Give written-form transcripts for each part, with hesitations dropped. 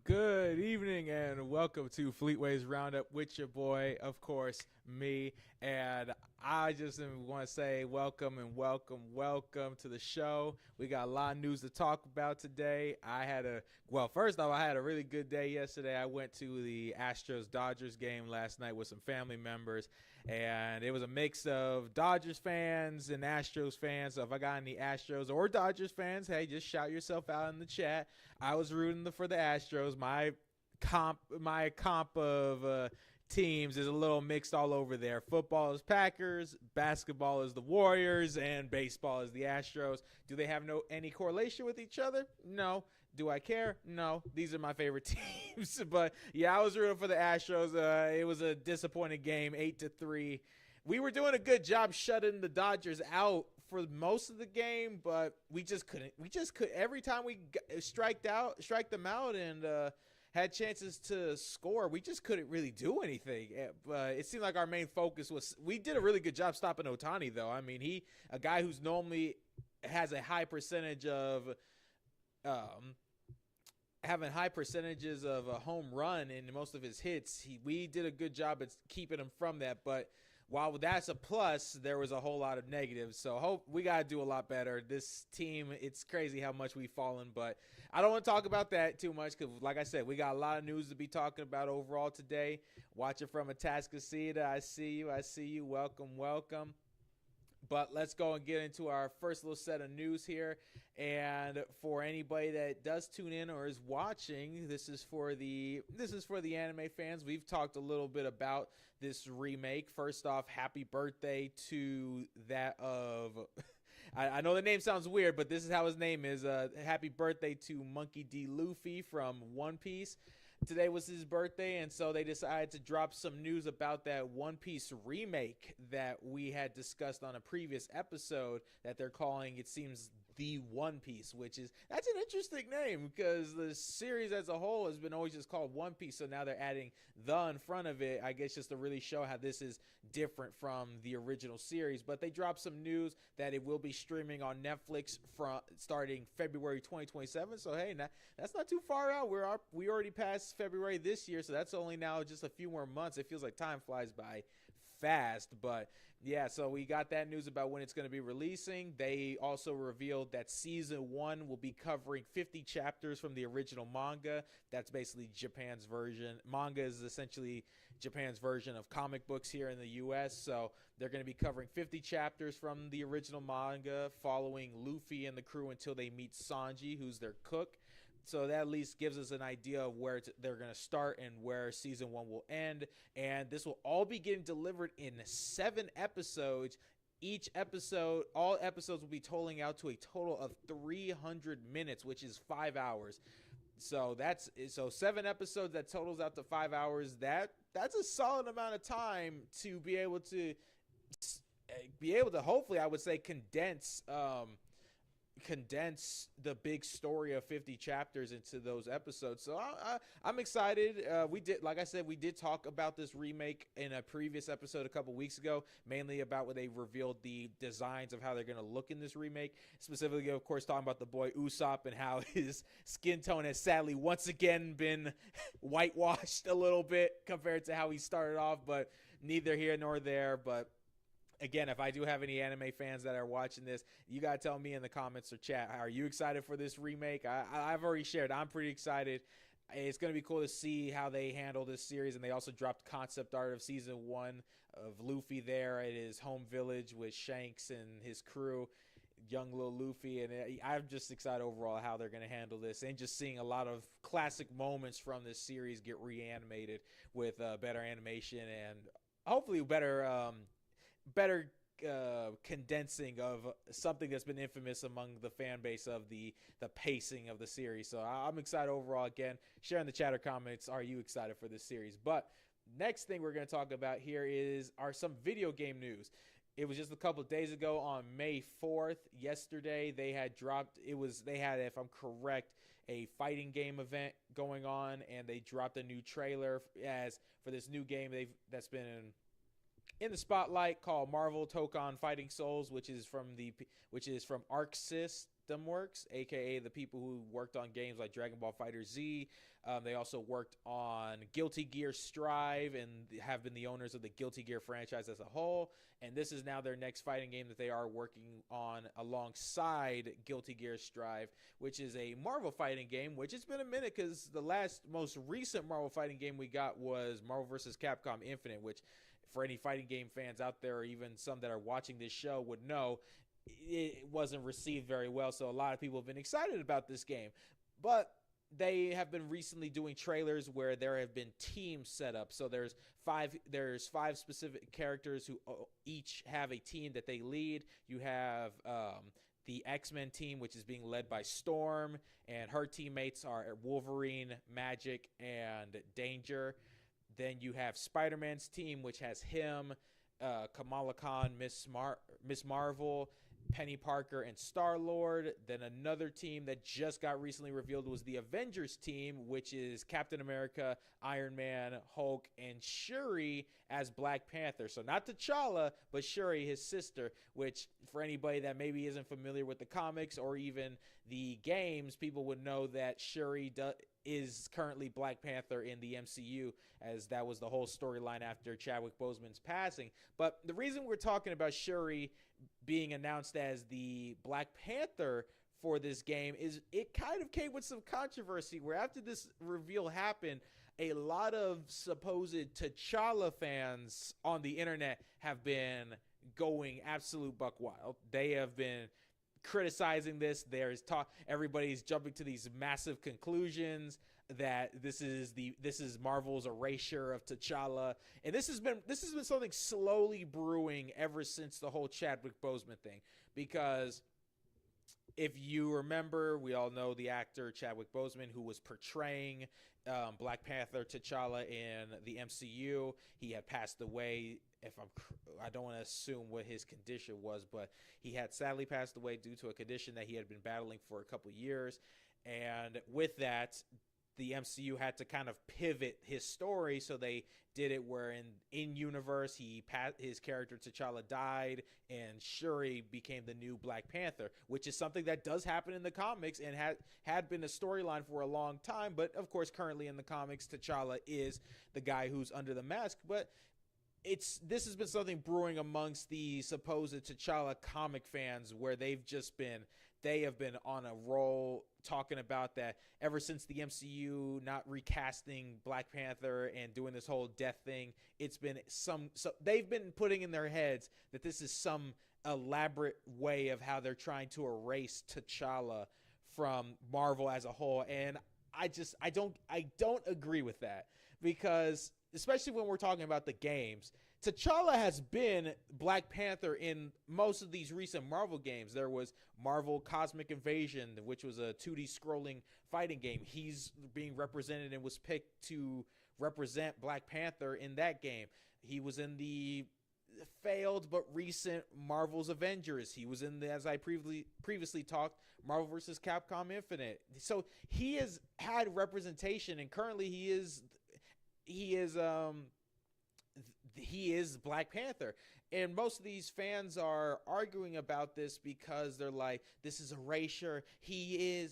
Good evening and welcome to Fl33tway's Roundup with your boy, of course, me. And I just want to say welcome and welcome to the show. We got a lot of news to talk about today. First off, I had a really good day yesterday. I went to the Astros-Dodgers game last night with some family members, and it was a mix of Dodgers fans and Astros fans. So if I got any Astros or Dodgers fans, hey, just shout yourself out in the chat. I was rooting for the Astros. My comp of teams is a little mixed all over there. Football is Packers, basketball is the Warriors, and baseball is the Astros. Do they have any correlation with each other? No. Do I care? No. These are my favorite teams. But yeah, I was rooting for the Astros. It was a disappointing game, 8-3. We were doing a good job shutting the Dodgers out for most of the game, but we just couldn't. Every time we strike them out, and had chances to score, we just couldn't really do anything. But it seemed like our main focus we did a really good job stopping Ohtani, though. I mean, a guy who's normally has a high percentage of having high percentages of a home run in most of his hits. We did a good job at keeping him from that, but while that's a plus, there was a whole lot of negatives. So we got to do a lot better. This team, it's crazy how much we've fallen, but I don't want to talk about that too much because, like I said, we got a lot of news to be talking about overall today. Watching from Atascocita, I see you. Welcome. But let's go and get into our first little set of news here. And for anybody that does tune in or is watching, this is for the anime fans. We've talked a little bit about this remake. First off, happy birthday to that of I know the name sounds weird, but this is how his name is. Happy birthday to Monkey D. Luffy from One Piece. Today was his birthday, and so they decided to drop some news about that One Piece remake that we had discussed on a previous episode that they're calling, it seems, The One Piece, that's an interesting name because the series as a whole has been always just called One Piece, so now they're adding the in front of it, I guess just to really show how this is different from the original series. But they dropped some news that it will be streaming on Netflix starting February 2027, so hey, that's not too far out. We already passed February this year, so that's only now just a few more months. It feels like time flies by fast, but yeah, so we got that news about when it's going to be releasing. They also revealed that season 1 will be covering 50 chapters from the original manga. That's basically Japan's version. Manga is essentially Japan's version of comic books here in the US, so they're going to be covering 50 chapters from the original manga, following Luffy and the crew until they meet Sanji, who's their cook. So that at least gives us an idea of where they're going to start and where season 1 will end. And this will all be getting delivered in 7 episodes. All episodes will be totaling out to a total of 300 minutes, which is 5 hours. So 7 episodes that totals out to 5 hours. That's a solid amount of time to be able to hopefully, I would say, condense the big story of 50 chapters into those episodes. So I'm excited. We did talk about this remake in a previous episode a couple weeks ago, mainly about when they revealed the designs of how they're going to look in this remake. Specifically, of course, talking about the boy Usopp and how his skin tone has sadly once again been whitewashed a little bit compared to how he started off, but neither here nor there. But again, if I do have any anime fans that are watching this, you got to tell me in the comments or chat, are you excited for this remake? I've already shared. I'm pretty excited. It's going to be cool to see how they handle this series. And they also dropped concept art of season 1 of Luffy there at his home village with Shanks and his crew, young little Luffy. And I'm just excited overall how they're going to handle this, and just seeing a lot of classic moments from this series get reanimated with better animation and hopefully better condensing of something that's been infamous among the fan base of the pacing of the series. So I'm excited overall. Again, share in the chat or comments, are you excited for this series? But next thing we're going to talk about here are some video game news. It was just a couple of days ago on May 4th. Yesterday they had if I'm correct, a fighting game event going on, and they dropped a new trailer for this new game that's been in the spotlight, called Marvel Tokon Fighting Souls, which is from Arc Sys. System Works, aka the people who worked on games like Dragon Ball Fighter Z. They also worked on Guilty Gear Strive and have been the owners of the Guilty Gear franchise as a whole. And this is now their next fighting game that they are working on alongside Guilty Gear Strive, which is a Marvel fighting game, which it's been a minute because the most recent Marvel fighting game we got was Marvel vs. Capcom Infinite, which for any fighting game fans out there, or even some that are watching this show would know, it wasn't received very well. So a lot of people have been excited about this game. But they have been recently doing trailers where there have been teams set up. So there's five specific characters who each have a team that they lead. You have the X-Men team, which is being led by Storm, and her teammates are Wolverine, Magic, and Danger. Then you have Spider-Man's team, which has him, Kamala Khan, Miss Marvel, Penny Parker, and Star-Lord. Then another team that just got recently revealed was the Avengers team, which is Captain America, Iron Man, Hulk, and Shuri as Black Panther. So not T'Challa, but Shuri, his sister, which for anybody that maybe isn't familiar with the comics or even the games, people would know that Shuri is currently Black Panther in the MCU, as that was the whole storyline after Chadwick Boseman's passing. But the reason we're talking about Shuri being announced as the Black Panther for this game is it kind of came with some controversy, where after this reveal happened, a lot of supposed T'Challa fans on the internet have been going absolute buck wild. They have been criticizing this. Everybody's jumping to these massive conclusions that this is Marvel's erasure of T'Challa, and this has been something slowly brewing ever since the whole Chadwick Boseman thing. Because if you remember, we all know the actor Chadwick Boseman, who was portraying Black Panther T'Challa in the MCU. He had passed away. I don't want to assume what his condition was, but he had sadly passed away due to a condition that he had been battling for a couple years. And with that, the MCU had to kind of pivot his story, so they did it where in universe his character T'Challa died and Shuri became the new Black Panther, which is something that does happen in the comics and had been a storyline for a long time. But of course, currently in the comics, T'Challa is the guy who's under the mask. But this has been something brewing amongst the supposed T'Challa comic fans, where they have been on a roll talking about that ever since the MCU not recasting Black Panther and doing this whole death thing. It's been they've been putting in their heads that this is some elaborate way of how they're trying to erase T'Challa from Marvel as a whole. And I don't agree with that, because especially when we're talking about the games, T'Challa has been Black Panther in most of these recent Marvel games. There was Marvel Cosmic Invasion, which was a 2D scrolling fighting game. He's being represented and was picked to represent Black Panther in that game. He was in the failed but recent Marvel's Avengers. He was in the, as I previously talked, Marvel vs. Capcom Infinite. So he has had representation, and currently he is Black Panther. And most of these fans are arguing about this because they're like, this is erasure. He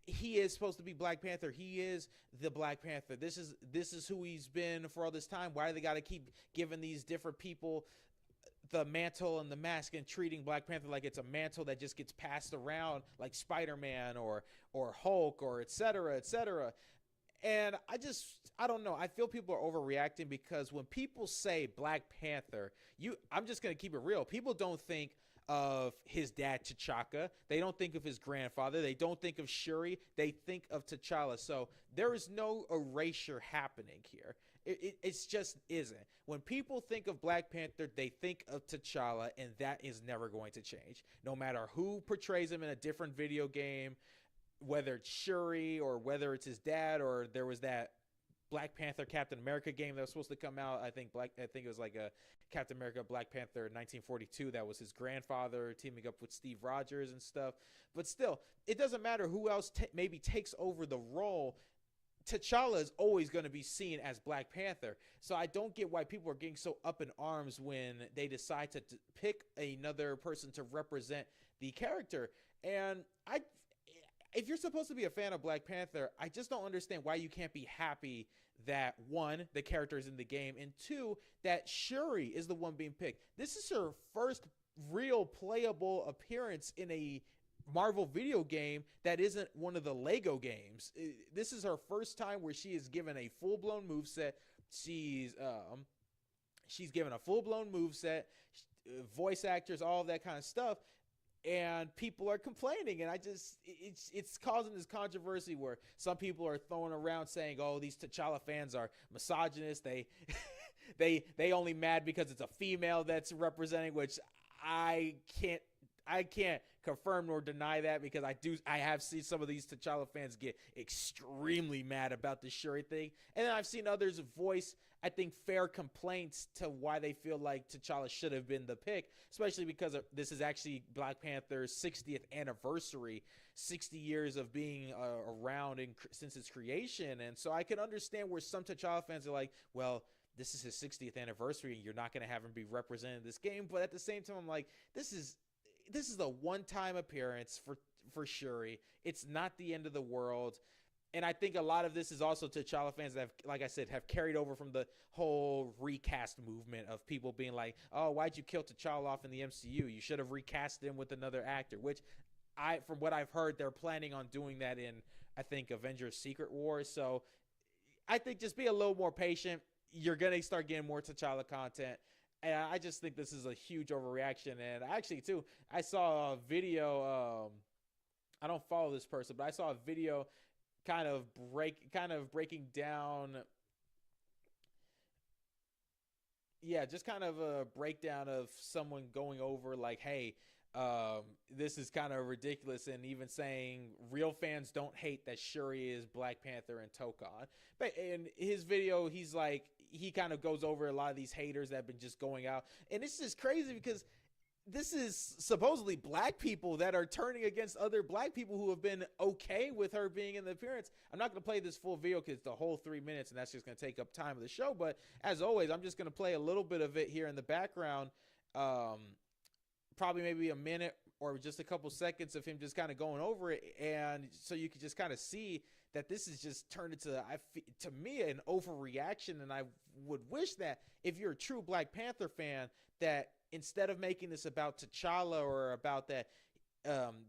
is supposed to be Black Panther. He is the Black Panther. This is who he's been for all this time. Why do they got to keep giving these different people the mantle and the mask and treating Black Panther like it's a mantle that just gets passed around like Spider-Man or Hulk or et cetera, et cetera. And I don't know. I feel people are overreacting, because when people say Black Panther, I'm just going to keep it real. People don't think of his dad, T'Chaka. They don't think of his grandfather. They don't think of Shuri. They think of T'Challa. So there is no erasure happening here. It's just isn't. When people think of Black Panther, they think of T'Challa, and that is never going to change. No matter who portrays him in a different video game, whether it's Shuri or whether it's his dad, or there was that Black Panther Captain America game that was supposed to come out. I think it was like a Captain America Black Panther 1942. That was his grandfather teaming up with Steve Rogers and stuff. But still, it doesn't matter who else maybe takes over the role. T'Challa is always going to be seen as Black Panther. So I don't get why people are getting so up in arms when they decide to pick another person to represent the character. And if you're supposed to be a fan of Black Panther, I just don't understand why you can't be happy that, one, the character is in the game, and two, that Shuri is the one being picked. This is her first real playable appearance in a Marvel video game that isn't one of the Lego games. This is her first time where she is given a full-blown moveset. She's given a full-blown moveset, voice actors, all of that kind of stuff, and people are complaining, and it's causing this controversy where some people are throwing around saying, "Oh, these T'Challa fans are misogynist. They only mad because it's a female that's representing," which I can't confirm nor deny that, because I have seen some of these T'Challa fans get extremely mad about the Shuri thing, and then I've seen others voice, I think, fair complaints to why they feel like T'Challa should have been the pick, especially because this is actually Black Panther's 60th anniversary, 60 years of being around since its creation. And so I can understand where some T'Challa fans are like, well, this is his 60th anniversary and you're not going to have him be represented in this game. But at the same time, I'm like, this is a one-time appearance for Shuri. It's not the end of the world. And I think a lot of this is also T'Challa fans that, like I said, have carried over from the whole recast movement of people being like, oh, why'd you kill T'Challa off in the MCU? You should have recast him with another actor, which from what I've heard, they're planning on doing that in, I think, Avengers Secret Wars. So I think just be a little more patient. You're going to start getting more T'Challa content. And I just think this is a huge overreaction. And actually, too, I saw a video. I don't follow this person, but I saw a video kind of breaking down. Yeah, just kind of a breakdown of someone going over like, hey, this is kind of ridiculous, and even saying real fans don't hate that Shuri is Black Panther and Tokon. But in his video, he's like, he kind of goes over a lot of these haters that have been just going out, and it's just crazy because this is supposedly black people that are turning against other black people who have been okay with her being in the appearance. I'm not going to play this full video because it's the whole 3 minutes, and that's just going to take up time of the show. But as always, I'm just going to play a little bit of it here in the background. Probably maybe a minute or just a couple seconds of him just kind of going over it. And so you can just kind of see that this is just turned into, to me, an overreaction. And I would wish that if you're a true Black Panther fan, that instead of making this about T'Challa or about that,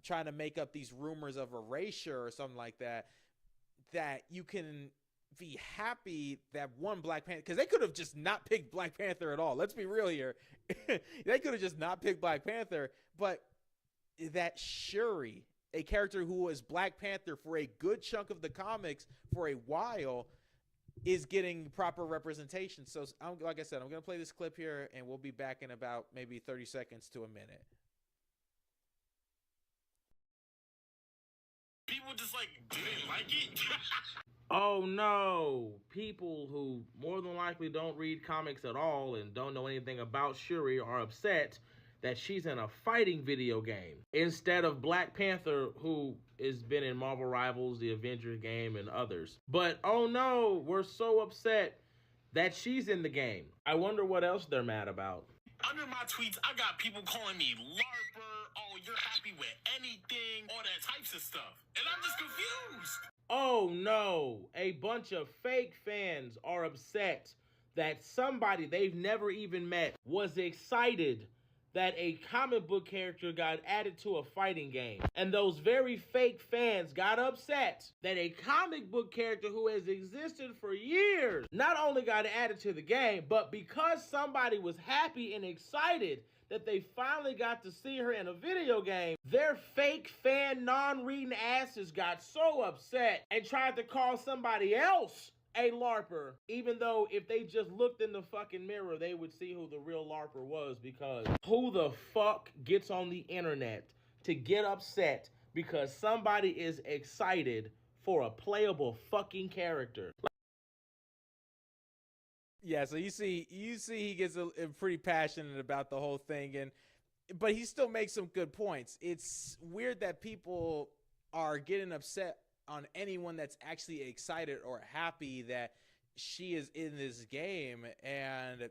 trying to make up these rumors of erasure or something like that, that you can be happy that one Black Panther, because they could have just not picked Black Panther at all. Let's be real here. They could have just not picked Black Panther, but that Shuri, a character who was Black Panther for a good chunk of the comics for a while, is getting proper representation. So like I said, I'm going to play this clip here, and we'll be back in about maybe 30 seconds to a minute. People just like didn't like it. Oh no, people who more than likely don't read comics at all and don't know anything about Shuri are upset that she's in a fighting video game instead of Black Panther, who has been in Marvel Rivals, the Avengers game, and others. But oh no, we're so upset that she's in the game. I wonder what else they're mad about. Under my tweets, I got people calling me LARPer, oh, you're happy with anything, all that types of stuff. And I'm just confused. Oh no, a bunch of fake fans are upset that somebody they've never even met was excited that a comic book character got added to a fighting game. And those very fake fans got upset that a comic book character who has existed for years not only got added to the game, but because somebody was happy and excited that they finally got to see her in a video game, their fake fan non-reading asses got so upset and tried to call somebody else a LARPer, even though if they just looked in the fucking mirror, they would see who the real LARPer was. Because who the fuck gets on the internet to get upset because somebody is excited for a playable fucking character? Yeah, so you see he gets a pretty passionate about the whole thing, but he still makes some good points. It's weird that people are getting upset on anyone that's actually excited or happy that she is in this game. And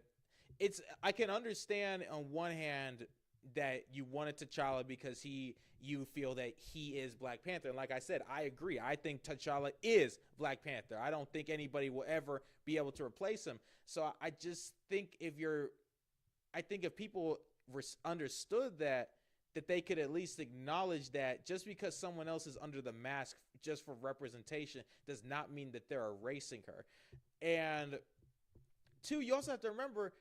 I can understand on one hand that you wanted T'Challa because you feel that he is Black Panther. And like I said, I agree. I think T'Challa is Black Panther. I don't think anybody will ever be able to replace him. So I just think if people understood that they could at least acknowledge that just because someone else is under the mask just for representation does not mean that they're erasing her. And two, you also have to remember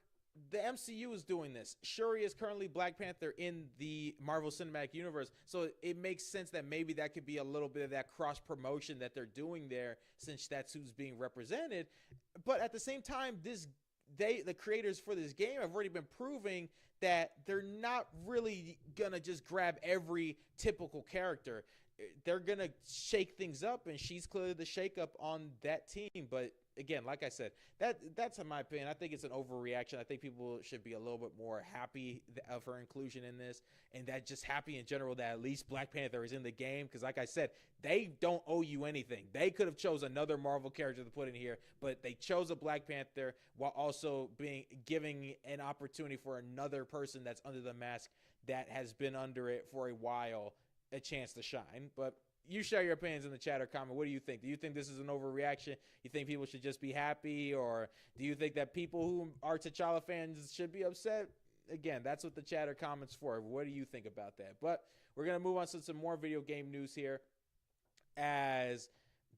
the MCU is doing this. Shuri is currently Black Panther in the Marvel Cinematic Universe, so it makes sense that maybe that could be a little bit of that cross promotion that they're doing there, since that's who's being represented. But at the same time, the creators for this game have already been proving that they're not really gonna just grab every typical character. They're gonna shake things up, and she's clearly the shakeup on that team. But again, like I said, that's in my opinion. I think it's an overreaction. I think people should be a little bit more happy of her inclusion in this, and that just happy in general that at least Black Panther is in the game. Because like I said, they don't owe you anything. They could have chose another Marvel character to put in here, but they chose a Black Panther while also giving an opportunity for another person that's under the mask that has been under it for a while a chance to shine. But you share your opinions in the chat or comment. What do you think? Do you think this is an overreaction? You think people should just be happy? Or do you think that people who are T'Challa fans should be upset? Again, that's what the chat or comments for. What do you think about that? But we're going to move on to some more video game news here, as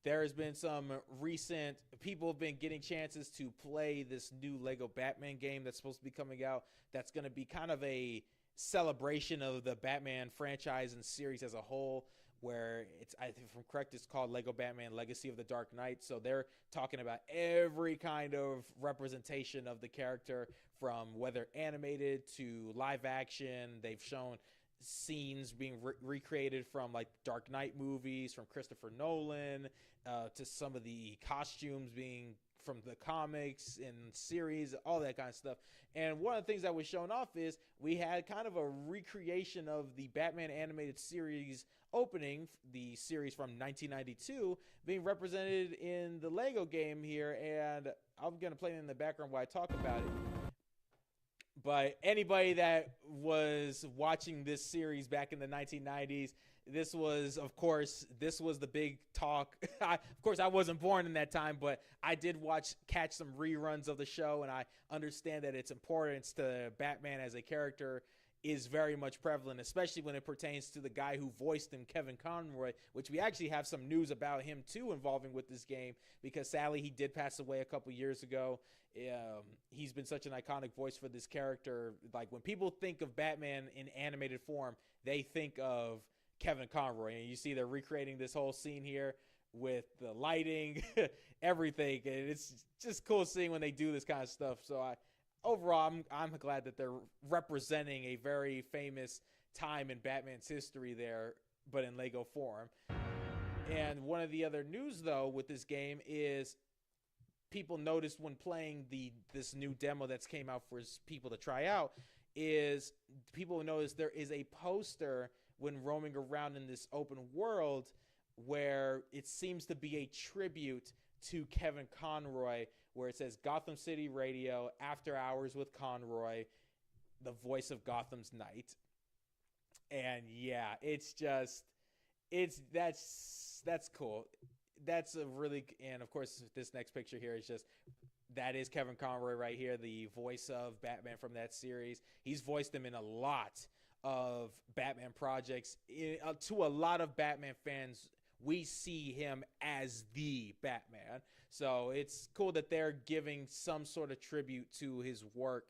there has been some recent people have been getting chances to play this new Lego Batman game that's supposed to be coming out. That's going to be kind of a celebration of the Batman franchise and series as a whole, where I think if I'm correct, it's called Lego Batman Legacy of the Dark Knight. So they're talking about every kind of representation of the character, from whether animated to live action. They've shown scenes being recreated from like Dark Knight movies from Christopher Nolan, to some of the costumes being from the comics and series, all that kind of stuff. And one of the things that was shown off is we had kind of a recreation of the Batman animated series opening, the series from 1992, being represented in the Lego game here. And I'm going to play it in the background while I talk about it. But anybody that was watching this series back in the 1990s, this was the big talk. Of course, I wasn't born in that time, but I did catch some reruns of the show, and I understand that its importance to Batman as a character is very much prevalent, especially when it pertains to the guy who voiced him, Kevin Conroy, which we actually have some news about him too involving with this game, because sadly he did pass away a couple years ago. He's been such an iconic voice for this character. Like, when people think of Batman in animated form, they think of Kevin Conroy, and you see they're recreating this whole scene here with the lighting, everything, and it's just cool seeing when they do this kind of stuff. So overall, I'm glad that they're representing a very famous time in Batman's history there, but in Lego form. And one of the other news, though, with this game is people noticed when playing this new demo that's came out for people to try out, is people noticed there is a poster when roaming around in this open world where it seems to be a tribute to Kevin Conroy, where it says Gotham City Radio, After Hours with Conroy, the voice of Gotham's Knight. And yeah, that's cool. That's a really, and of course this next picture here is that is Kevin Conroy right here, the voice of Batman from that series. He's voiced him in a lot of Batman projects. To a lot of Batman fans, we see him as the Batman. So it's cool that they're giving some sort of tribute to his work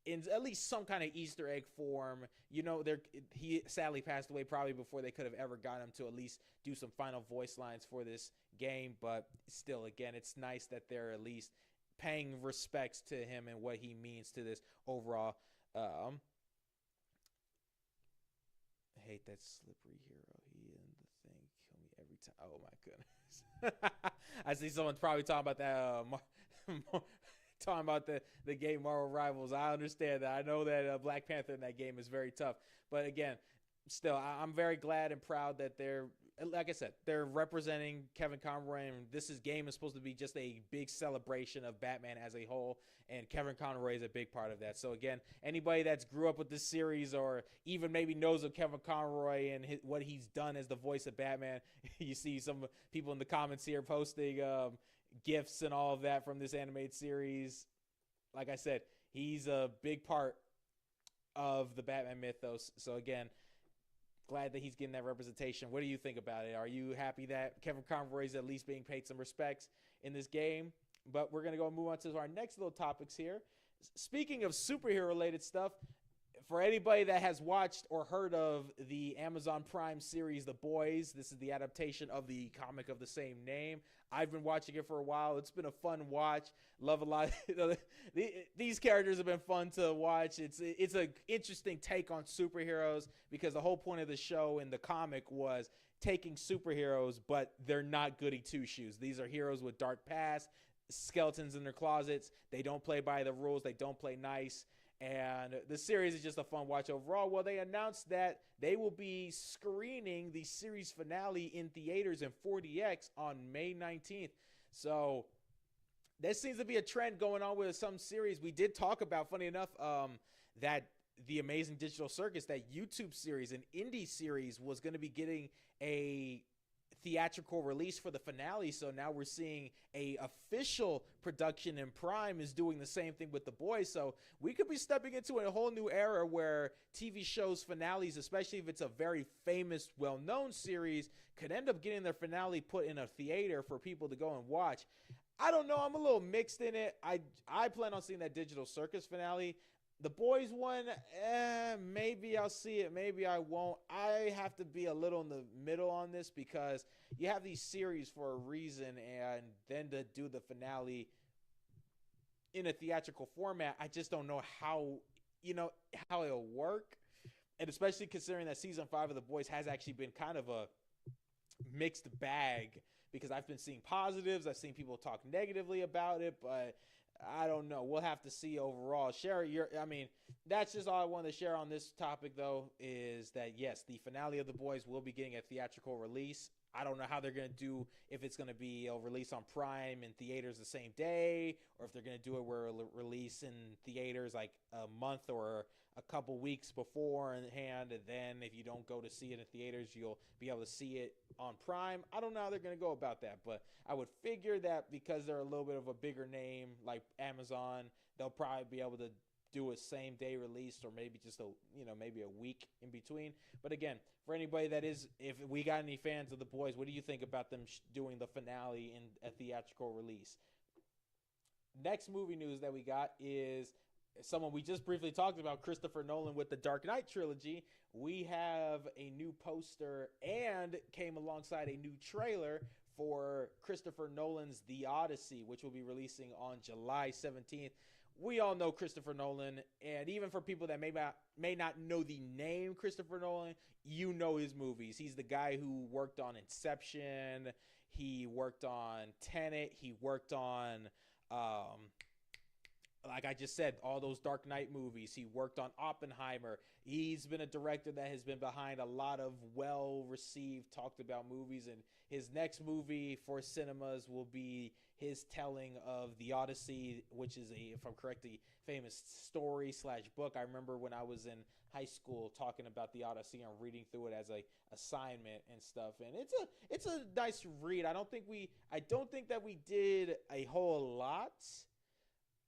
in at least some kind of Easter egg form. He sadly passed away probably before they could have ever got him to at least do some final voice lines for this game. But still, again, it's nice that they're at least paying respects to him and what he means to this overall. I hate that slippery hero. He and the thing kill me every time. Oh my goodness. I see someone probably talking about that. Talking about the game Marvel Rivals. I understand that. I know that Black Panther in that game is very tough. But again, still, I'm very glad and proud that they're like I said, they're representing Kevin Conroy, and game is supposed to be just a big celebration of Batman as a whole, and Kevin Conroy is a big part of that. So again, anybody that's grew up with this series or even maybe knows of Kevin Conroy and what he's done as the voice of Batman, you see some people in the comments here posting gifs and all of that from this animated series. Like I said, he's a big part of the Batman mythos. So again, glad that he's getting that representation. What do you think about it? Are you happy that Kevin Conroy is at least being paid some respects in this game? But we're going to go and move on to our next little topics here. Speaking of superhero-related stuff, for anybody that has watched or heard of the Amazon Prime series, The Boys, this is the adaptation of the comic of the same name. I've been watching it for a while. It's been a fun watch. Love a lot. These characters have been fun to watch. It's an interesting take on superheroes because the whole point of the show in the comic was taking superheroes, but they're not goody two-shoes. These are heroes with dark past, skeletons in their closets. They don't play by the rules. They don't play nice. And the series is just a fun watch overall. Well, they announced that they will be screening the series finale in theaters in 4DX on May 19th. So there seems to be a trend going on with some series. We did talk about, funny enough, that the Amazing Digital Circus, that YouTube series, an indie series, was going to be getting a theatrical release for the finale. So now we're seeing a official production, and Prime is doing the same thing with The Boys. So we could be stepping into a whole new era where TV shows finales, especially if it's a very famous, well-known series, could end up getting their finale put in a theater for people to go and watch. I don't know. I'm a little mixed in it. I plan on seeing that Digital Circus finale. The Boys one, maybe I'll see it, maybe I won't. I have to be a little in the middle on this because you have these series for a reason, and then to do the finale in a theatrical format, I just don't know how it'll work. And especially considering that season 5 of The Boys has actually been kind of a mixed bag because I've been seeing positives, I've seen people talk negatively about it, but I don't know. We'll have to see overall. Sherry, that's just all I wanted to share on this topic, though, is that, yes, the finale of The Boys will be getting a theatrical release. I don't know how they're going to do, if it's going to be a release on Prime and theaters the same day, or if they're going to do it where it'll release in theaters like a month or a couple weeks beforehand, and then if you don't go to see it in theaters, you'll be able to see it on Prime. I don't know how they're going to go about that, but I would figure that because they're a little bit of a bigger name like Amazon, they'll probably be able to do a same day release, or maybe just maybe a week in between. But again, for anybody that is, if we got any fans of The Boys, what do you think about them doing the finale in a theatrical release? Next movie news that we got is someone we just briefly talked about, Christopher Nolan with the Dark Knight trilogy. We have a new poster and came alongside a new trailer for Christopher Nolan's The Odyssey, which will be releasing on July 17th. We all know Christopher Nolan, and even for people that may not know the name Christopher Nolan, you know his movies. He's the guy who worked on Inception, he worked on Tenet, he worked on like I just said, all those Dark Knight movies. He worked on Oppenheimer. He's been a director that has been behind a lot of well-received, talked about movies. And his next movie for cinemas will be his telling of The Odyssey, which is if I'm correct, a famous story/book. I remember when I was in high school talking about The Odyssey and reading through it as a assignment and stuff. And it's a nice read. I don't think that we did a whole lot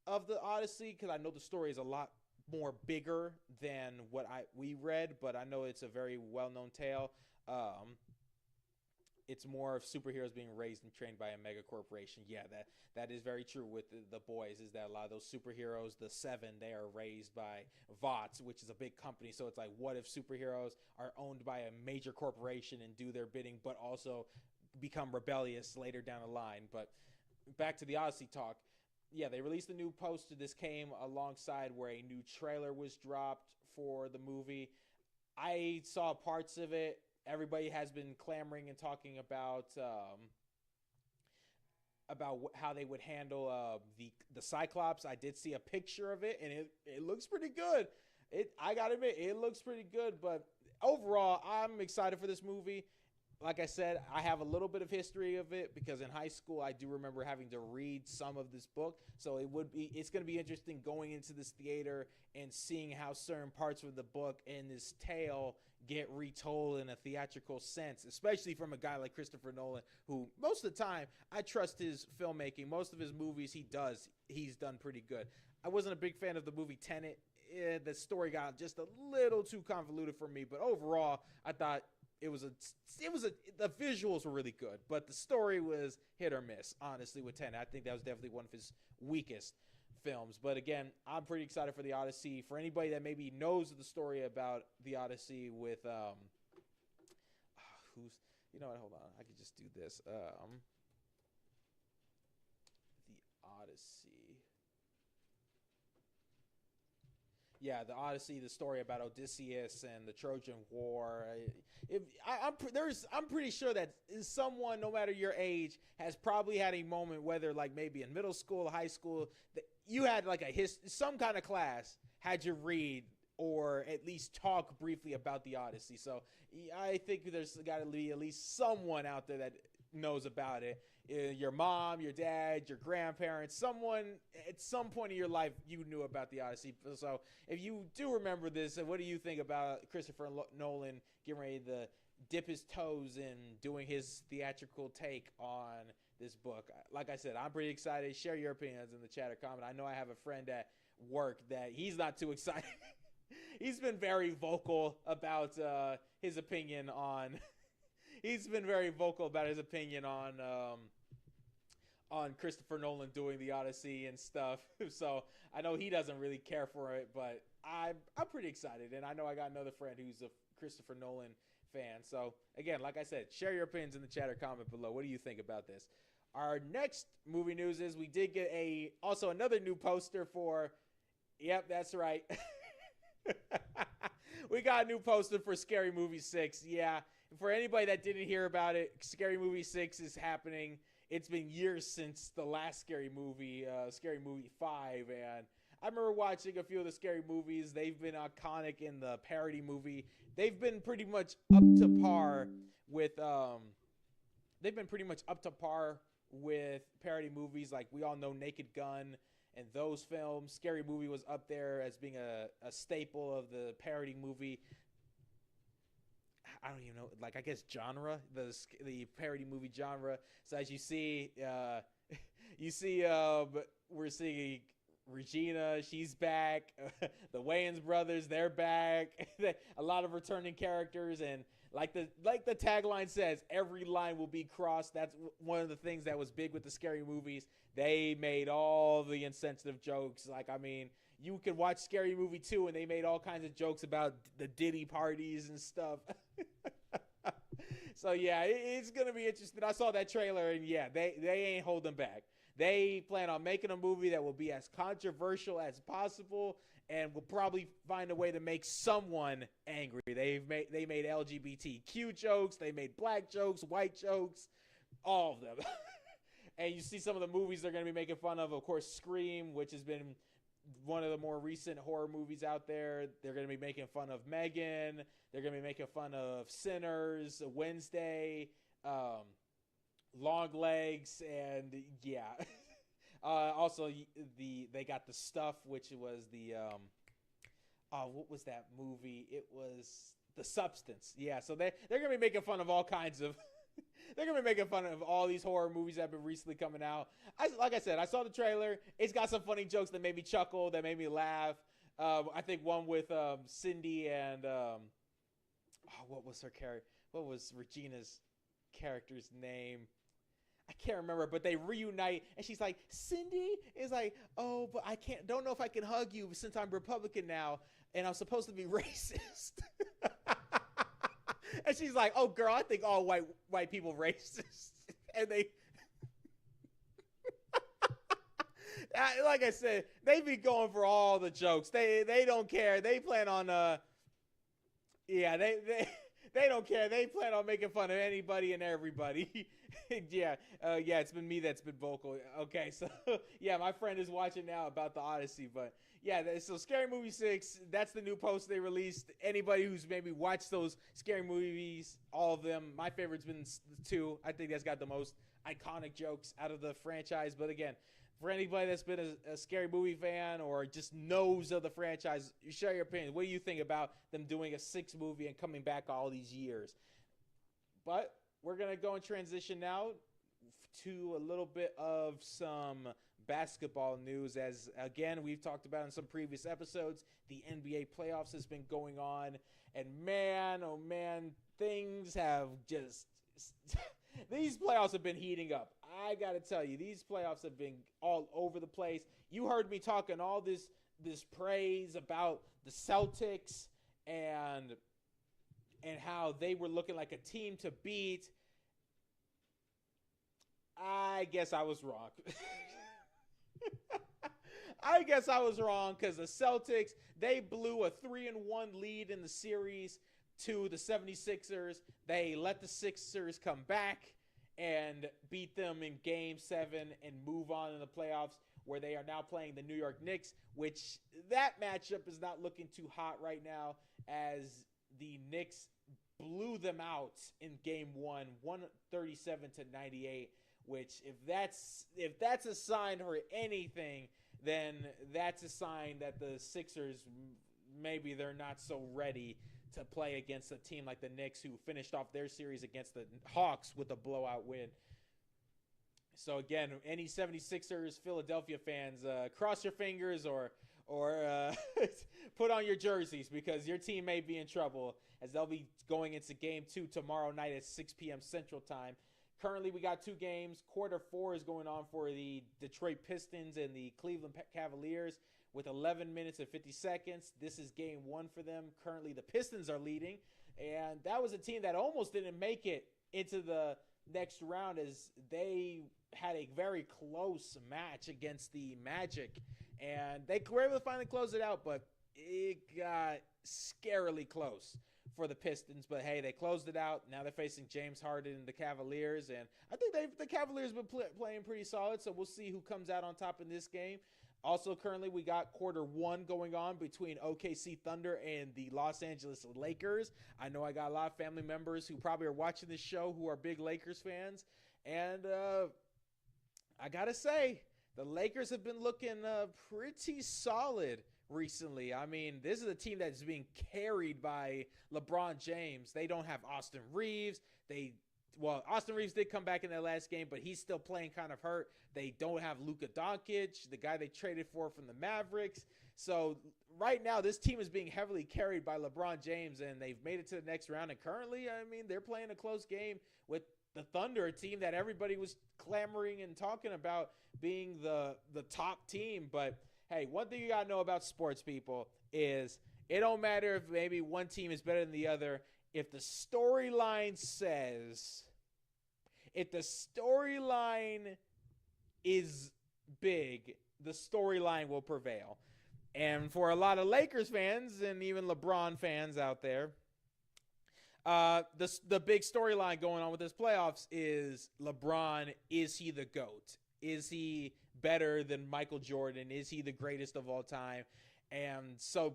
of The Odyssey, because I know the story is a lot more bigger than what we read, but I know it's a very well-known tale. It's more of superheroes being raised and trained by a mega corporation. Yeah, that is very true with the Boys, is that a lot of those superheroes, the 7, they are raised by WIT, which is a big company. So it's like, what if superheroes are owned by a major corporation and do their bidding, but also become rebellious later down the line? But back to the Odyssey talk. Yeah, they released a new poster. This came alongside where a new trailer was dropped for the movie. I saw parts of it. Everybody has been clamoring and talking about how they would handle the Cyclops. I did see a picture of it, and it looks pretty good. I gotta admit, it looks pretty good. But overall, I'm excited for this movie. like I said, I have a little bit of history of it because in high school I do remember having to read some of this book. So it's going to be interesting going into this theater and seeing how certain parts of the book and this tale get retold in a theatrical sense, especially from a guy like Christopher Nolan, who most of the time I trust his filmmaking. Most of his movies he's done pretty good. I wasn't a big fan of the movie Tenet. The story got just a little too convoluted for me, but overall I thought the visuals were really good, but the story was hit or miss, honestly, with Tenet. I think that was definitely one of his weakest films. But again, I'm pretty excited for the Odyssey. For anybody that maybe knows the story about the Odyssey with hold on, I could just do this. The Odyssey. Yeah, the Odyssey, the story about Odysseus and the Trojan War. I'm pretty sure that someone, no matter your age, has probably had a moment, whether like maybe in middle school, high school, that you had like some kind of class had you read or at least talk briefly about the Odyssey. So I think there's got to be at least someone out there that knows about it. Your mom, your dad, your grandparents, someone at some point in your life you knew about the Odyssey. So if you do remember this, what do you think about Christopher Nolan getting ready to dip his toes in doing his theatrical take on this book? Like I said, I'm pretty excited. Share your opinions in the chat or comment. I know I have a friend at work that he's not too excited. He's been very vocal about his opinion on he's been very vocal about his opinion on Christopher Nolan doing the Odyssey and stuff. So I know he doesn't really care for it, but I'm pretty excited. And I know I got another friend who's a Christopher Nolan fan. So again, like I said, share your opinions in the chat or comment below. What do you think about this? Our next movie news is we did get also another new poster for, yep, that's right. We got a new poster for Scary Movie 6. Yeah, for anybody that didn't hear about it, Scary Movie 6 is happening. It's been years since the last Scary Movie, Scary Movie 5, and I remember watching a few of the Scary Movies. They've been iconic in the parody movie. They've been pretty much up to par with parody movies. Like we all know Naked Gun and those films. Scary Movie was up there as being a staple of the parody movie. I don't even know, like I guess genre, the parody movie genre. So as you see, we're seeing Regina, she's back. The Wayans brothers, they're back. A lot of returning characters, and like the tagline says, every line will be crossed. That's one of the things that was big with the Scary Movies. They made all the insensitive jokes. Like, I mean, you could watch Scary Movie 2 and they made all kinds of jokes about the Diddy parties and stuff. So yeah, it's gonna be interesting. I saw that trailer and yeah, they ain't holding back. They plan on making a movie that will be as controversial as possible and will probably find a way to make someone angry. They made LGBTQ jokes, they made black jokes, white jokes, all of them. And you see some of the movies they're going to be making fun of course, Scream, which has been one of the more recent horror movies out there. They're going to be making fun of Megan. They're going to be making fun of Sinners, Wednesday, Long Legs, and yeah. Also, they got The Stuff, which was the what was that movie? It was The Substance. Yeah, so they're going to be making fun of all kinds of they're going to be making fun of all these horror movies that have been recently coming out. Like I said, I saw the trailer. It's got some funny jokes that made me chuckle, that made me laugh. I think one with Cindy and what was her character? What was Regina's character's name? I can't remember, but they reunite, and she's like, Cindy is like, oh, but I don't know if I can hug you since I'm Republican now, and I'm supposed to be racist. And she's like, oh, girl, I think all white people racist. And they, like I said, they be going for all the jokes. They don't care. They plan on, they don't care. They plan on making fun of anybody and everybody. Yeah, it's been me that's been vocal. Okay, so yeah, my friend is watching now about the Odyssey, but Yeah, so Scary Movie 6, that's the new post they released. Anybody who's maybe watched those scary movies, all of them, my favorite's been 2. I think that's got the most iconic jokes out of the franchise. But again, for anybody that's been a scary movie fan or just knows of the franchise, you share your opinion. What do you think about them doing a 6th movie and coming back all these years? But we're going to go and transition now to a little bit of some basketball news. As again, we've talked about in some previous episodes, the NBA playoffs has been going on, and man, oh man, things have just these playoffs have been heating up. I gotta tell you, these playoffs have been all over the place. You heard me talking all this praise about the Celtics and how they were looking like a team to beat. I guess I was wrong. I guess I was wrong because the Celtics, they blew a 3-1 lead in the series to the 76ers. They let the Sixers come back and beat them in Game 7 and move on in the playoffs, where they are now playing the New York Knicks, which that matchup is not looking too hot right now, as the Knicks blew them out in Game 1, 137-98. Which, if that's a sign for anything, then that's a sign that the Sixers, maybe they're not so ready to play against a team like the Knicks, who finished off their series against the Hawks with a blowout win. So again, any 76ers Philadelphia fans, cross your fingers or put on your jerseys, because your team may be in trouble, as they'll be going into Game 2 tomorrow night at 6 p.m. Central Time. Currently, we got 2 games. Quarter 4 is going on for the Detroit Pistons and the Cleveland Cavaliers with 11 minutes and 50 seconds. This is Game 1 for them. Currently, the Pistons are leading, and that was a team that almost didn't make it into the next round, as they had a very close match against the Magic, and they were able to finally close it out, but it got scarily close for the Pistons. But hey, they closed it out. Now they're facing James Harden and the Cavaliers, and I think the Cavaliers have been playing pretty solid, so we'll see who comes out on top in this game. Also, currently we got quarter 1 going on between OKC Thunder and the Los Angeles Lakers. I know I got a lot of family members who probably are watching this show who are big Lakers fans, and I gotta say, the Lakers have been looking pretty solid recently. I mean, this is a team that's being carried by LeBron James. They don't have Austin Reeves. Austin Reeves did come back in that last game, but he's still playing kind of hurt. They don't have Luka Doncic, the guy they traded for from the Mavericks. So right now, this team is being heavily carried by LeBron James, and they've made it to the next round. And currently, I mean, they're playing a close game with the Thunder, a team that everybody was clamoring and talking about being the top team. But hey, one thing you got to know about sports, people, is it don't matter if maybe one team is better than the other. If the storyline is big, the storyline will prevail. And for a lot of Lakers fans and even LeBron fans out there, the big storyline going on with this playoffs is LeBron. Is he the GOAT? Is he better than Michael Jordan? Is he the greatest of all time? And so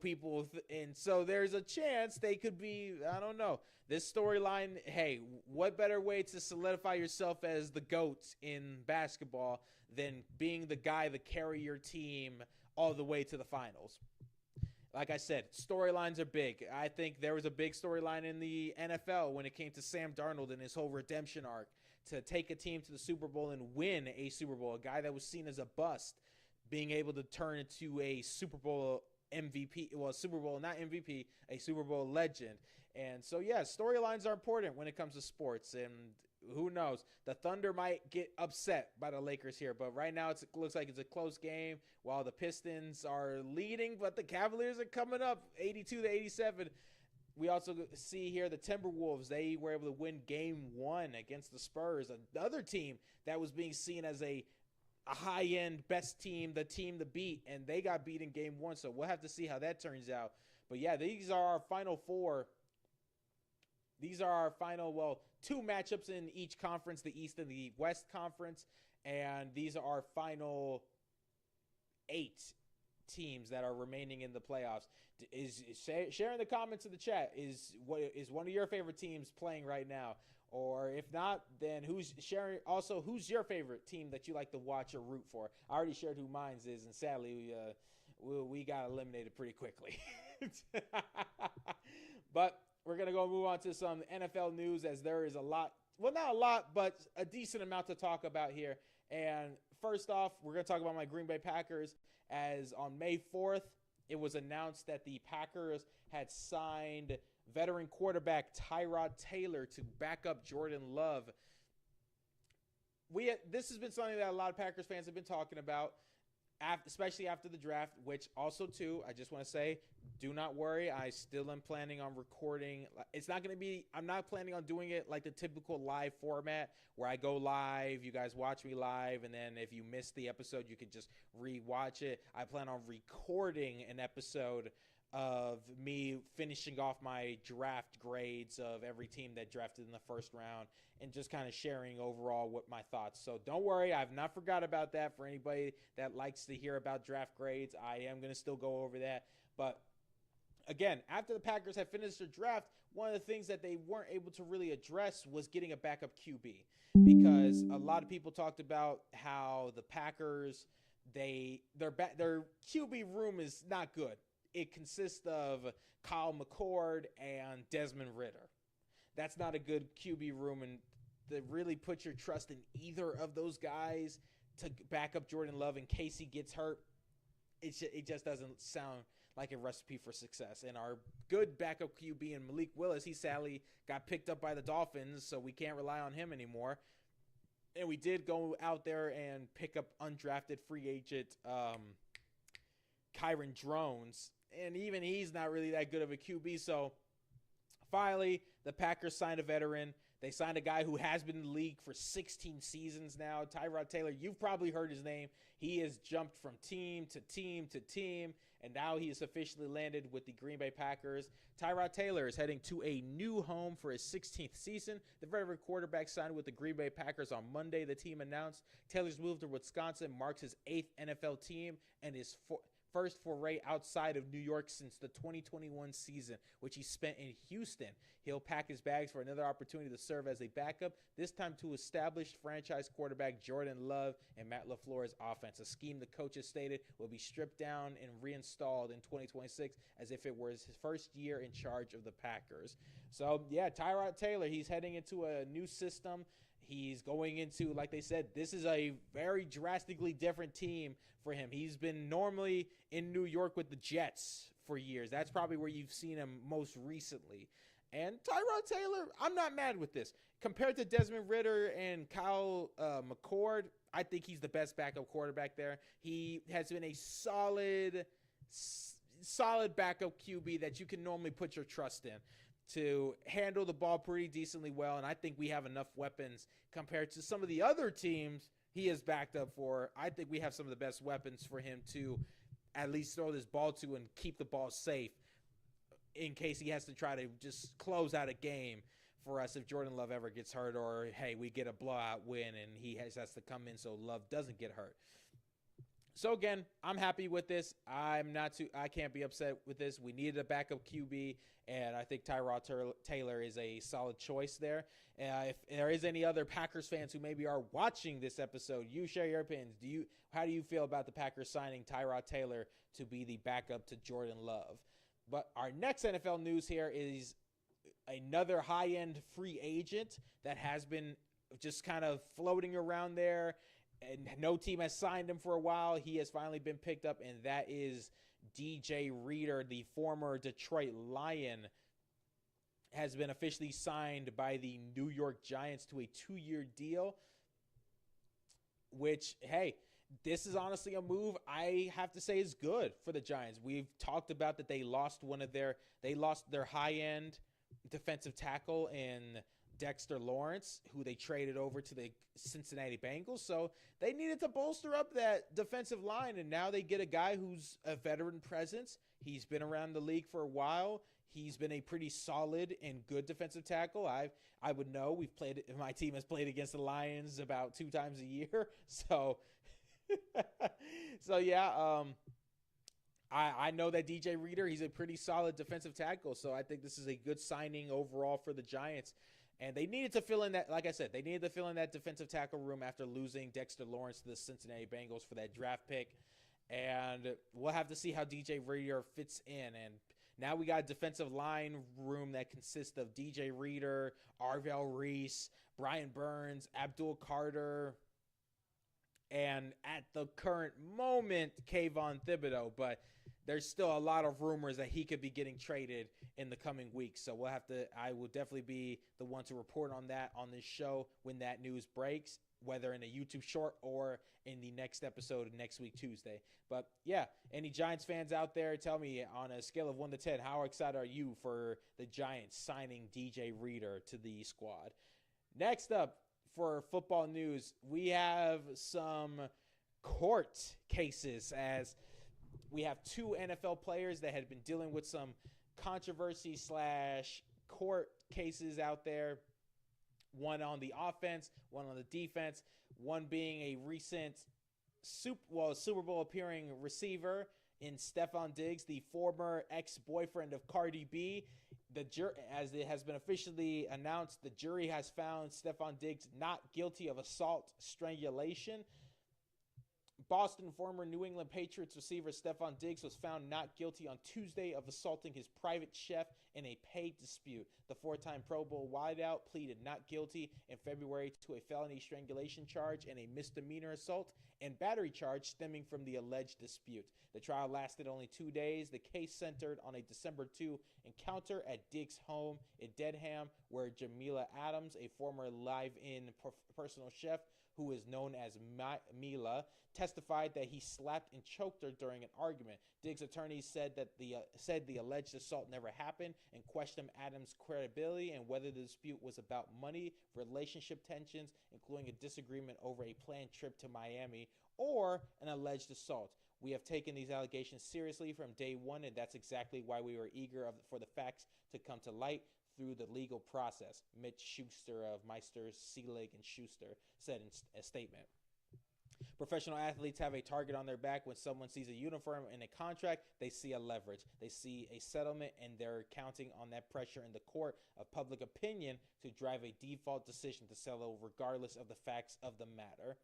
so there's a chance they could be, I don't know, this storyline. Hey, what better way to solidify yourself as the GOAT in basketball than being the guy to carry your team all the way to the finals? Like I said, storylines are big. I think there was a big storyline in the NFL when it came to Sam Darnold and his whole redemption arc to take a team to the Super Bowl and win a Super Bowl, a guy that was seen as a bust, being able to turn into a Super Bowl MVP, well, Super Bowl, not MVP, a Super Bowl legend. And so, yeah, storylines are important when it comes to sports. And who knows? The Thunder might get upset by the Lakers here. But right now, it looks like it's a close game while the Pistons are leading. But the Cavaliers are coming up 82-87. We also see here the Timberwolves. They were able to win Game 1 against the Spurs, another team that was being seen as a high-end best team, the team to beat, and they got beat in Game 1, so we'll have to see how that turns out. But yeah, these are our final 4. These are our final, 2 matchups in each conference, the East and the West Conference, and these are our final 8 teams that are remaining in the playoffs. Share in the comments in the chat. Is one of your favorite teams playing right now? Or if not, then who's sharing? Also, who's your favorite team that you like to watch or root for? I already shared who mine is, and sadly, we got eliminated pretty quickly. But we're going to go move on to some NFL news, as there is a lot. Well, not a lot, but a decent amount to talk about here. And first off, we're going to talk about my Green Bay Packers, as on May 4th, it was announced that the Packers had signed veteran quarterback Tyrod Taylor to back up Jordan Love. This has been something that a lot of Packers fans have been talking about, especially after the draft, which also, too, I just want to say, do not worry. I still am planning on recording. It's not going to be, I'm not planning on doing it like the typical live format where I go live, you guys watch me live, and then if you missed the episode, you could just re-watch it. I plan on recording an episode of me finishing off my draft grades of every team that drafted in the first round and just kind of sharing overall what my thoughts. So don't worry, I've not forgot about that. For anybody that likes to hear about draft grades, I am going to still go over that. But again, after the Packers had finished their draft, one of the things that they weren't able to really address was getting a backup QB, because a lot of people talked about how the Packers, their QB room is not good. It consists of Kyle McCord and Desmond Ridder. That's not a good QB room, and to really put your trust in either of those guys to back up Jordan Love in case he gets hurt, it just doesn't sound like a recipe for success. And our good backup QB in Malik Willis, he sadly got picked up by the Dolphins, so we can't rely on him anymore. And we did go out there and pick up undrafted free agent Kyron Drones, and even he's not really that good of a QB. So finally, the Packers signed a veteran. They signed a guy who has been in the league for 16 seasons now, Tyrod Taylor. You've probably heard his name. He has jumped from team to team to team, and now he has officially landed with the Green Bay Packers. Tyrod Taylor is heading to a new home for his 16th season. The veteran quarterback signed with the Green Bay Packers on Monday, the team announced. Taylor's move to Wisconsin marks his 8th NFL team and his first foray outside of New York since the 2021 season, which he spent in Houston. He'll pack his bags for another opportunity to serve as a backup, this time to established franchise quarterback Jordan Love and Matt LaFleur's offense, a scheme the coaches stated will be stripped down and reinstalled in 2026 as if it were his first year in charge of the Packers. So, yeah, Tyrod Taylor, he's heading into a new system. He's going into, like they said, this is a very drastically different team for him. He's been normally in New York with the Jets for years. That's probably where you've seen him most recently. And Tyrod Taylor, I'm not mad with this. Compared to Desmond Ridder and Kyle McCord, I think he's the best backup quarterback there. He has been a solid backup QB that you can normally put your trust in to handle the ball pretty decently well, and I think we have enough weapons compared to some of the other teams he is backed up for. I think we have some of the best weapons for him to at least throw this ball to and keep the ball safe in case he has to try to just close out a game for us if Jordan Love ever gets hurt, or, hey, we get a blowout win and he has to come in so Love doesn't get hurt. So, again, I'm happy with this. I can't be upset with this. We needed a backup QB, and I think Tyrod Taylor is a solid choice there. If there is any other Packers fans who maybe are watching this episode, you share your opinions. How do you feel about the Packers signing Tyrod Taylor to be the backup to Jordan Love? But our next NFL news here is another high-end free agent that has been just kind of floating around there, and no team has signed him for a while. He has finally been picked up, and that is DJ Reader, the former Detroit Lion, has been officially signed by the New York Giants to a 2-year deal, which, hey, this is honestly a move I have to say is good for the Giants. We've talked about that they lost their high-end defensive tackle in Dexter Lawrence, who they traded over to the Cincinnati Bengals. So they needed to bolster up that defensive line, and now they get a guy who's a veteran presence. He's been around the league for a while. He's been a pretty solid and good defensive tackle. I would know. My team has played against the Lions about 2 times a year. So, yeah, I know that DJ Reader, he's a pretty solid defensive tackle, so I think this is a good signing overall for the Giants. And they needed to fill in that, like I said, they needed to fill in that defensive tackle room after losing Dexter Lawrence to the Cincinnati Bengals for that draft pick. And we'll have to see how DJ Reader fits in. And now we got a defensive line room that consists of DJ Reader, Arvell Reese, Brian Burns, Abdul Carter, and at the current moment, Kayvon Thibodeau. But there's still a lot of rumors that he could be getting traded in the coming weeks. So I will definitely be the one to report on that on this show when that news breaks, whether in a YouTube short or in the next episode next week, Tuesday. But yeah, any Giants fans out there, tell me on a scale of 1 to 10, how excited are you for the Giants signing DJ Reader to the squad? Next up for football news, we have some court cases, as we have 2 NFL players that had been dealing with some controversy / court cases out there. One on the offense, one on the defense, one being a recent Super Bowl appearing receiver in Stefon Diggs, the former ex-boyfriend of Cardi B. As it has been officially announced, the jury has found Stefon Diggs not guilty of assault strangulation. Boston former New England Patriots receiver Stefon Diggs was found not guilty on Tuesday of assaulting his private chef in a pay dispute. The 4-time Pro Bowl wideout pleaded not guilty in February to a felony strangulation charge and a misdemeanor assault and battery charge stemming from the alleged dispute. The trial lasted only 2 days. The case centered on a December 2 encounter at Diggs' home in Dedham, where Jamila Adams, a former live-in personal chef who is known as Mila, testified that he slapped and choked her during an argument. Diggs' attorney said the alleged assault never happened and questioned Adams' credibility and whether the dispute was about money, relationship tensions, including a disagreement over a planned trip to Miami, or an alleged assault. We have taken these allegations seriously from day one, and that's exactly why we were eager for the facts to come to light through the legal process, Mitch Schuster of Meister, Seelig & Schuster said in a statement. Professional athletes have a target on their back. When someone sees a uniform and a contract, they see a leverage. They see a settlement, and they're counting on that pressure in the court of public opinion to drive a default decision to settle regardless of the facts of the matter.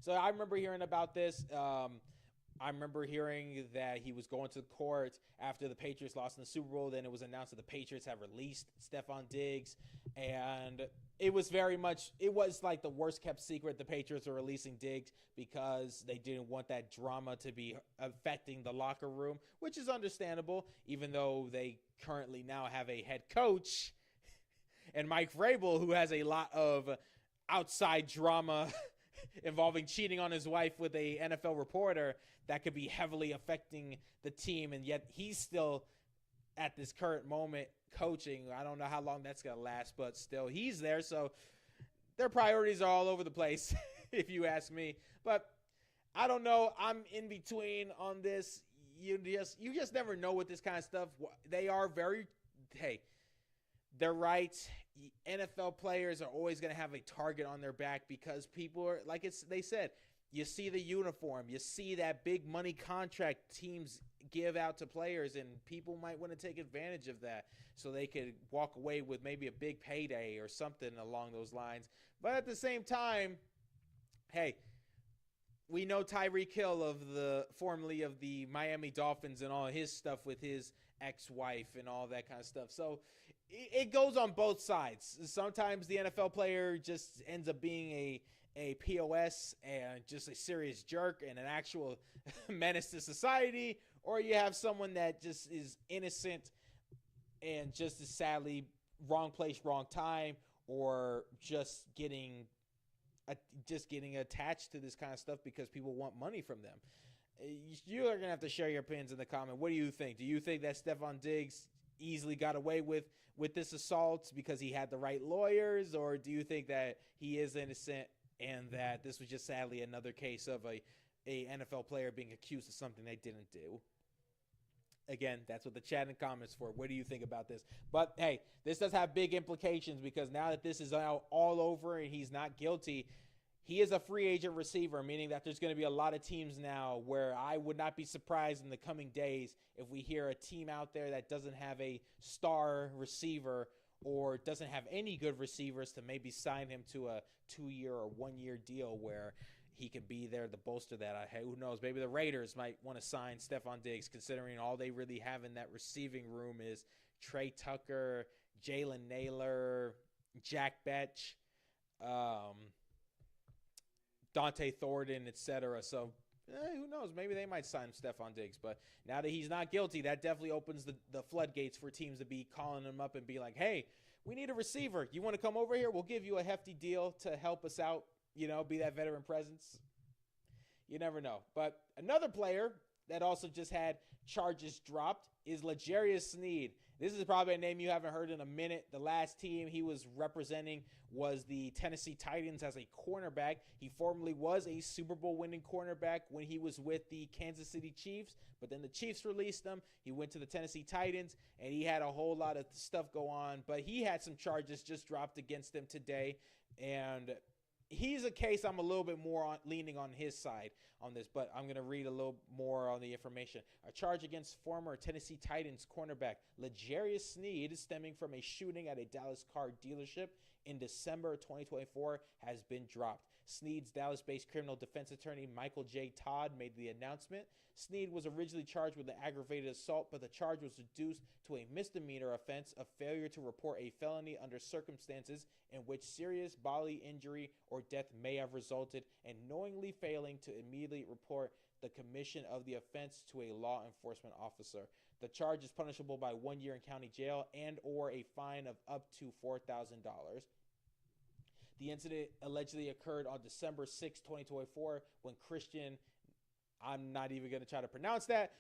So I remember hearing about this. I remember hearing that he was going to court after the Patriots lost in the Super Bowl. Then it was announced that the Patriots have released Stefon Diggs. And it was like the worst kept secret. The Patriots were releasing Diggs because they didn't want that drama to be affecting the locker room, which is understandable, even though they currently now have a head coach and Mike Vrabel, who has a lot of outside drama involving cheating on his wife with a NFL reporter that could be heavily affecting the team, and yet he's still at this current moment coaching. I don't know how long that's going to last, but still he's there, so their priorities are all over the place, if you ask me. But I don't know. I'm in between on this. You just never know with this kind of stuff. They're right. NFL players are always going to have a target on their back because people are, they said, you see the uniform, you see that big money contract teams give out to players, and people might want to take advantage of that so they could walk away with maybe a big payday or something along those lines. But at the same time, hey, we know Tyreek Hill formerly of the Miami Dolphins and all his stuff with his ex-wife and all that kind of stuff. So it goes on both sides. Sometimes the NFL player just ends up being a POS and just a serious jerk and an actual menace to society, or you have someone that just is innocent and just is sadly wrong place, wrong time, or just getting attached to this kind of stuff because people want money from them. You are going to have to share your opinions in the comment. What do you think? Do you think that Stefon Diggs easily got away with this assault because he had the right lawyers, or do you think that he is innocent and that this was just sadly another case of a NFL player being accused of something they didn't do? Again, that's what the chat and comments for. What do you think about this? But hey, this does have big implications because now that this is all over and he's not guilty, He is a free agent receiver, meaning that there's going to be a lot of teams now where I would not be surprised in the coming days if we hear a team out there that doesn't have a star receiver or doesn't have any good receivers to maybe sign him to a 2-year or 1-year deal where he could be there to bolster that. Who knows? Maybe the Raiders might want to sign Stefon Diggs, considering all they really have in that receiving room is Trey Tucker, Jalen Naylor, Jack Betch, Dante Thornton, etc. So who knows? Maybe they might sign Stefon Diggs. But now that he's not guilty, that definitely opens the floodgates for teams to be calling him up and be like, hey, we need a receiver. You want to come over here? We'll give you a hefty deal to help us out, be that veteran presence. You never know. But another player that also just had charges dropped is L'Jarius Sneed. This is probably a name you haven't heard in a minute. The last team he was representing was the Tennessee Titans as a cornerback. He formerly was a Super Bowl winning cornerback when he was with the Kansas City Chiefs, but then the Chiefs released him. He went to the Tennessee Titans, and he had a whole lot of stuff go on, but he had some charges just dropped against him today, and he's a case I'm a little bit more leaning on his side on this, but I'm going to read a little more on the information. A charge against former Tennessee Titans cornerback L'Jarius Sneed is stemming from a shooting at a Dallas car dealership in December 2024 has been dropped. Sneed's Dallas-based criminal defense attorney Michael J. Todd made the announcement. Sneed was originally charged with an aggravated assault, but the charge was reduced to a misdemeanor offense of failure to report a felony under circumstances in which serious bodily injury or death may have resulted, and knowingly failing to immediately report the commission of the offense to a law enforcement officer. The charge is punishable by 1 year in county jail and or a fine of up to $4,000. The incident allegedly occurred on December 6, 2024, when Christian, I'm not even going to try to pronounce that,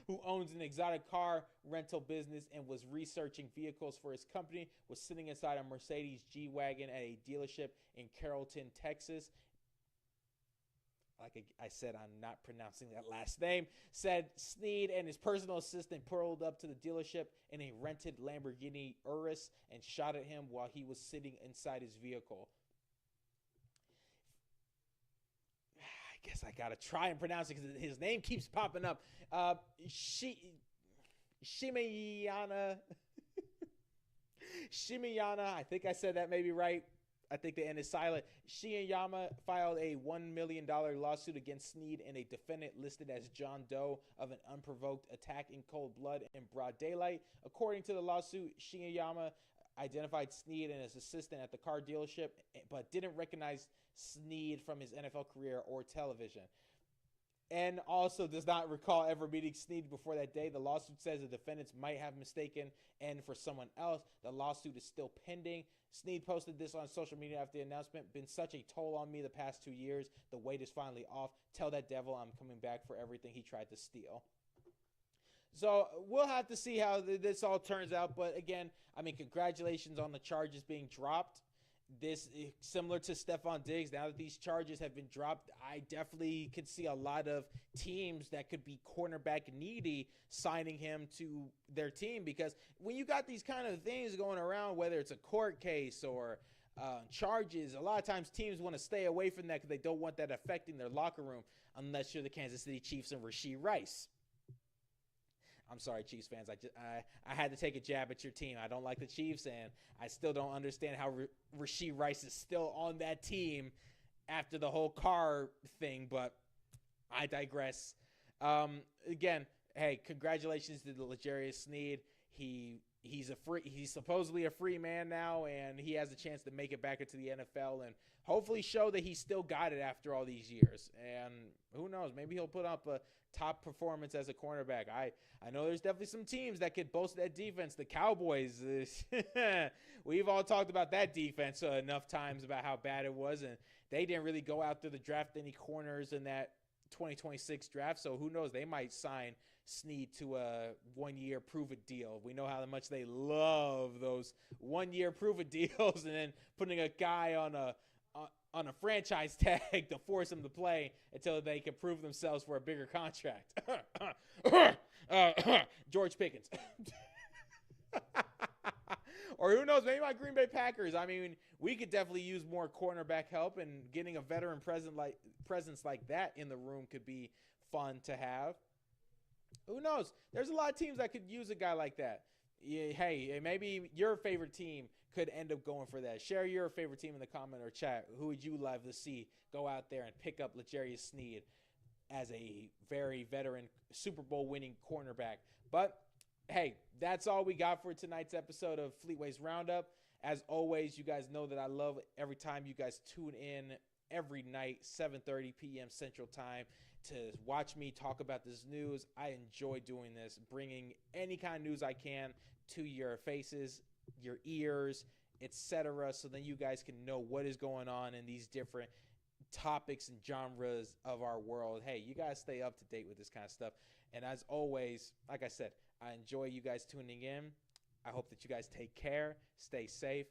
who owns an exotic car rental business and was researching vehicles for his company, was sitting inside a Mercedes G-Wagon at a dealership in Carrollton, Texas. Like I said, I'm not pronouncing that last name. Said Sneed and his personal assistant pulled up to the dealership in a rented Lamborghini Urus and shot at him while he was sitting inside his vehicle. I guess I gotta try and pronounce it because his name keeps popping up. Shimeyana. Shimeyana. I think I said that maybe right. I think the N is silent. Shiyama filed a $1 million lawsuit against Sneed and a defendant listed as John Doe of an unprovoked attack in cold blood in broad daylight. According to the lawsuit, Shiyama identified Sneed and his assistant at the car dealership, but didn't recognize Sneed from his NFL career or television. And also does not recall ever meeting Sneed before that day. The lawsuit says the defendants might have mistaken N for someone else. The lawsuit is still pending. Sneed posted this on social media after the announcement. Been such a toll on me the past 2 years. The weight is finally off. Tell that devil I'm coming back for everything he tried to steal. So we'll have to see how this all turns out. But again, I mean, congratulations on the charges being dropped. This is similar to Stefon Diggs. Now that these charges have been dropped, I definitely could see a lot of teams that could be cornerback needy signing him to their team, because when you got these kind of things going around, whether it's a court case or charges, a lot of times teams want to stay away from that because they don't want that affecting their locker room, unless you're the Kansas City Chiefs and Rashee Rice. I'm sorry, Chiefs fans. I had to take a jab at your team. I don't like the Chiefs, and I still don't understand how Rashee Rice is still on that team after the whole car thing, but I digress. Again, hey, congratulations to L'Jarius Sneed. He's supposedly a free man now, and he has a chance to make it back into the NFL and hopefully show that he still got it after all these years. And who knows, maybe he'll put up a top performance as a cornerback. I know there's definitely some teams that could boast that defense. The Cowboys, we've all talked about that defense enough times about how bad it was, and they didn't really go out there to draft any corners in that 2026 draft. So who knows, they might sign Sneed to a 1 year prove-it deal. We know how much they love those 1 year prove-it deals, and then putting a guy on a franchise tag to force him to play until they can prove themselves for a bigger contract. George Pickens. Or who knows, maybe my Green Bay Packers. I mean, we could definitely use more cornerback help, and getting a veteran presence like that in the room could be fun to have. Who knows? There's a lot of teams that could use a guy like that. Yeah, hey, maybe your favorite team could end up going for that. Share your favorite team in the comment or chat. Who would you love to see go out there and pick up L'Jarius Sneed as a very veteran Super Bowl winning cornerback? But hey, that's all we got for tonight's episode of Fl33tway's Roundup. As always, you guys know that I love every time you guys tune in every night, 7:30 p.m. Central Time, to watch me talk about this news. I enjoy doing this, bringing any kind of news I can to your faces, your ears, etc., so then you guys can know what is going on in these different topics and genres of our world. Hey, you guys stay up to date with this kind of stuff. And as always, like I said, I enjoy you guys tuning in. I hope that you guys take care, stay safe,